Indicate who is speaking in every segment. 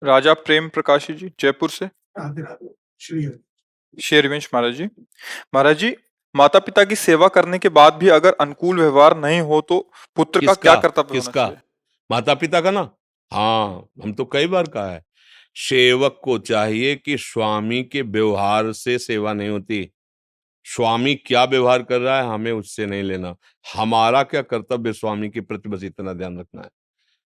Speaker 1: राजा प्रेम प्रकाशी जी, जयपुर से।
Speaker 2: राधे राधे। श्री हरि।
Speaker 1: शेरविंश महाराज जी। महाराज जी, माता पिता की सेवा करने के बाद भी अगर अनुकूल व्यवहार नहीं हो तो पुत्र का क्या
Speaker 3: किसका
Speaker 1: कर्तव्य होना
Speaker 3: किसका
Speaker 1: चाहिए?
Speaker 3: माता पिता का ना। हाँ, हम तो कई बार कहा है, सेवक को चाहिए कि स्वामी के व्यवहार से सेवा नहीं होती। स्वामी क्या व्यवहार कर रहा है हमें उससे नहीं लेना। हमारा क्या कर्तव्य स्वामी के प्रति बस इतना ध्यान रखना है।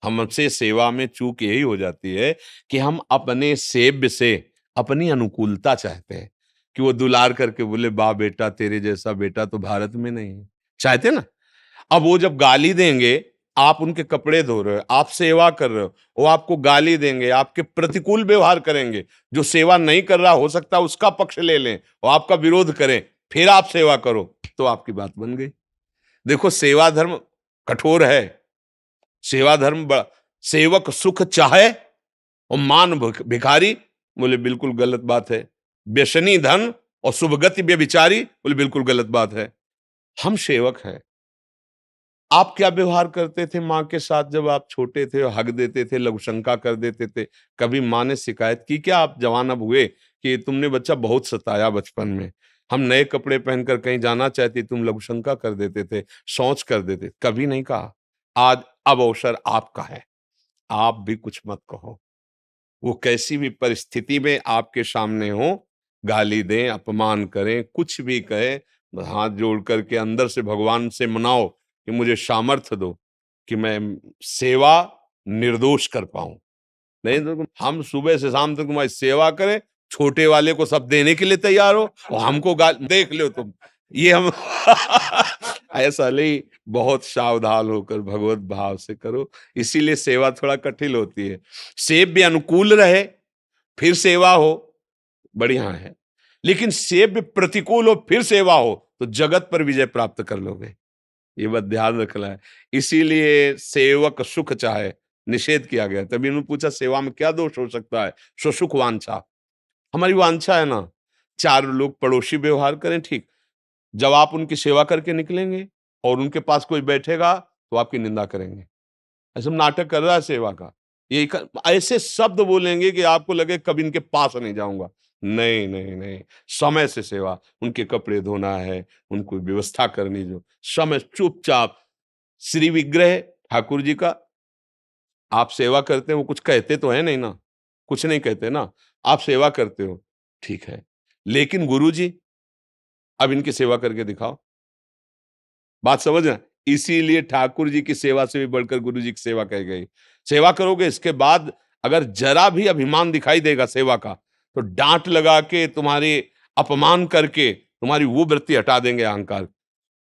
Speaker 3: हमसे सेवा में चूक यही हो जाती है कि हम अपने सेव्य से अपनी अनुकूलता चाहते हैं कि वो दुलार करके बोले, वाह बेटा तेरे जैसा बेटा तो भारत में नहीं है। चाहते ना। अब वो जब गाली देंगे, आप उनके कपड़े धो रहे हो, आप सेवा कर रहे हो, वो आपको गाली देंगे, आपके प्रतिकूल व्यवहार करेंगे। जो सेवा नहीं कर रहा हो सकता है उसका पक्ष ले लें और आपका विरोध करें, फिर आप सेवा करो, तो आपकी बात बन गई। देखो, सेवा धर्म कठोर है। सेवा धर्म सेवक सुख चाहे और मान भिखारी, बोले बिल्कुल गलत बात है। व्यसनी धन और शुभगति व्यभिचारी, बोले बिल्कुल गलत बात है। हम सेवक हैं। आप क्या व्यवहार करते थे माँ के साथ जब आप छोटे थे? हक देते थे, लघुशंका कर देते थे? कभी माँ ने शिकायत की क्या? आप जवान अब हुए कि तुमने बच्चा बहुत सताया बचपन में, हम नए कपड़े पहनकर कहीं जाना चाहती, तुम लघुशंका कर देते थे, शौच कर देते? कभी नहीं कहा। आज अब अवसर आपका है, आप भी कुछ मत कहो। वो कैसी भी परिस्थिति में आपके सामने हो, गाली दें, अपमान करें, कुछ भी कहे, हाथ जोड़ करके अंदर से भगवान से मनाओ कि मुझे सामर्थ्य दो कि मैं सेवा निर्दोष कर पाऊं। नहीं तो हम सुबह से शाम तक तुम्हारी सेवा करें, छोटे वाले को सब देने के लिए तैयार हो और हमको देख लो तुम। ये हम ऐसा नहीं, बहुत सावधान होकर भगवत भाव से करो। इसीलिए सेवा थोड़ा कठिन होती है। सेव्य अनुकूल रहे फिर सेवा हो, बढ़िया है। लेकिन सेव्य प्रतिकूल हो फिर सेवा हो तो जगत पर विजय प्राप्त कर लोगे। ये बात ध्यान रखना है। इसीलिए सेवक सुख चाहे, निषेध किया गया। तभी उन्होंने पूछा सेवा में क्या दोष हो सकता है? सो सुख वांछा। हमारी वांछा है ना, चार लोग पड़ोसी व्यवहार करें ठीक। जब आप उनकी सेवा करके निकलेंगे और उनके पास कोई बैठेगा तो आपकी निंदा करेंगे, ऐसा नाटक कर रहा है सेवा का। ये ऐसे शब्द बोलेंगे कि आपको लगे कभी इनके पास नहीं जाऊंगा। नहीं नहीं नहीं, समय से सेवा। उनके कपड़े धोना है, उनको व्यवस्था करनी, जो समय चुपचाप। श्री विग्रह ठाकुर जी का आप सेवा करते हैं, वो कुछ कहते तो है नहीं ना, कुछ नहीं कहते ना, आप सेवा करते हो ठीक है। लेकिन गुरु जी अब इनकी सेवा करके दिखाओ। बात समझ रहे हैं? इसीलिए ठाकुर जी की सेवा से भी बढ़कर गुरु जी की सेवा कही गई। सेवा करोगे, इसके बाद अगर जरा भी अभिमान दिखाई देगा सेवा का, तो डांट लगा के, तुम्हारे अपमान करके तुम्हारी वो वृत्ति हटा देंगे, अहंकार।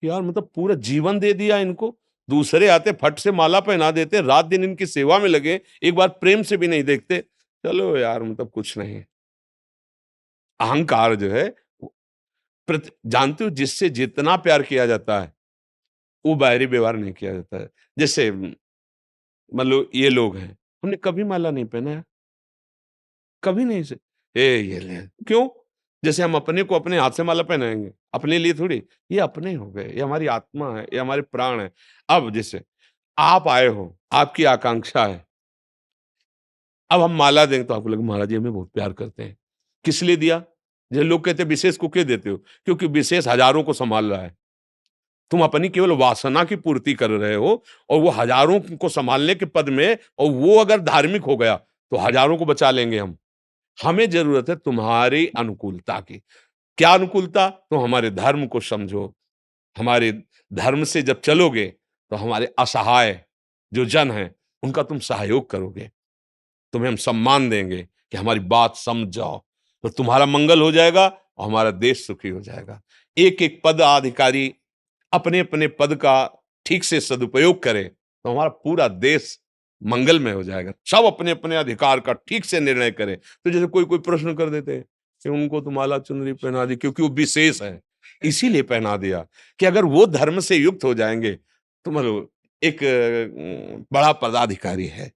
Speaker 3: यार मतलब पूरा जीवन दे दिया इनको, दूसरे आते फट से माला पहना देते, रात दिन इनकी सेवा में लगे, एक बार प्रेम से भी नहीं देखते। चलो यार, मतलब कुछ नहीं। अहंकार जो है जानते हो, जिससे जितना प्यार किया जाता है वो बाहरी व्यवहार नहीं किया जाता है। जैसे मान लो ये लोग हैं, हमने कभी माला नहीं पहना है, कभी नहीं से ये ले क्यों? जैसे हम अपने को अपने हाथ से माला पहनाएंगे, अपने लिए थोड़ी। ये अपने हो गए, ये हमारी आत्मा है, ये हमारे प्राण है। अब जैसे आप आए हो, आपकी आकांक्षा है, अब हम माला देंगे तो आपको लगे महाराज जी हमें बहुत प्यार करते हैं। किस लिए दिया? जैसे लोग कहते हैं विशेष को क्यों देते हो? क्योंकि विशेष हजारों को संभाल रहा है, तुम अपनी केवल वासना की पूर्ति कर रहे हो, और वो हजारों को संभालने के पद में, और वो अगर धार्मिक हो गया तो हजारों को बचा लेंगे हम। हमें जरूरत है तुम्हारी अनुकूलता की। क्या अनुकूलता? तो हमारे धर्म को समझो। हमारे धर्म से जब चलोगे तो हमारे असहाय जो जन हैं उनका तुम सहयोग करोगे, तुम्हें हम सम्मान देंगे कि हमारी बात समझ जाओ, तो तुम्हारा मंगल हो जाएगा और हमारा देश सुखी हो जाएगा। एक एक पद अधिकारी अपने अपने पद का ठीक से सदुपयोग करे तो हमारा पूरा देश मंगल में हो जाएगा। सब अपने अपने अधिकार का ठीक से निर्णय करें। तो जैसे कोई कोई प्रश्न कर देते हैं कि उनको तो माला चुनरी पहना दी क्योंकि वो विशेष है, इसीलिए पहना दिया। कि अगर वो धर्म से युक्त हो जाएंगे तो मतलब एक बड़ा पदाधिकारी है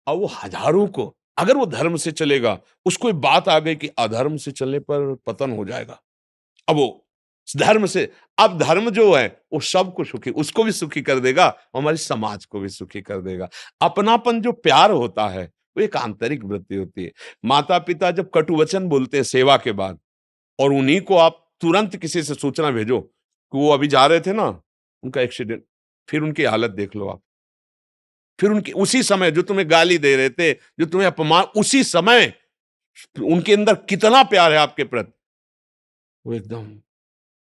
Speaker 3: और वो हजारों को, अगर वो धर्म से चलेगा, उसको बात आ गई कि अधर्म से चलने पर पतन हो जाएगा, अब वो धर्म से, अब धर्म जो है वो सबको सुखी, उसको भी सुखी कर देगा और हमारी समाज को भी सुखी कर देगा। अपनापन जो प्यार होता है वो एक आंतरिक वृत्ति होती है। माता पिता जब कटु वचन बोलते हैं सेवा के बाद, और उन्हीं को आप तुरंत किसी से सूचना भेजो कि वो अभी जा रहे थे ना, उनका एक्सीडेंट, फिर उनकी हालत देख लो आप। फिर उनकी उसी समय जो तुम्हें गाली दे रहे थे, जो तुम्हें अपमान, उसी समय उनके अंदर कितना प्यार है आपके प्रति, वो एकदम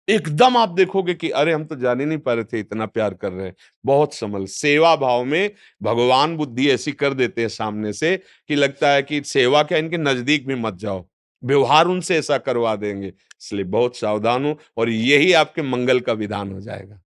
Speaker 3: एकदम आप देखोगे कि अरे हम तो जान ही नहीं पा रहे थे इतना प्यार कर रहे हैं। बहुत समल सेवा भाव में भगवान बुद्धि ऐसी कर देते हैं सामने से कि लगता है कि सेवा क्या, इनके नजदीक भी मत जाओ, व्यवहार उनसे ऐसा करवा देंगे। इसलिए बहुत सावधान हो, और यही आपके मंगल का विधान हो जाएगा।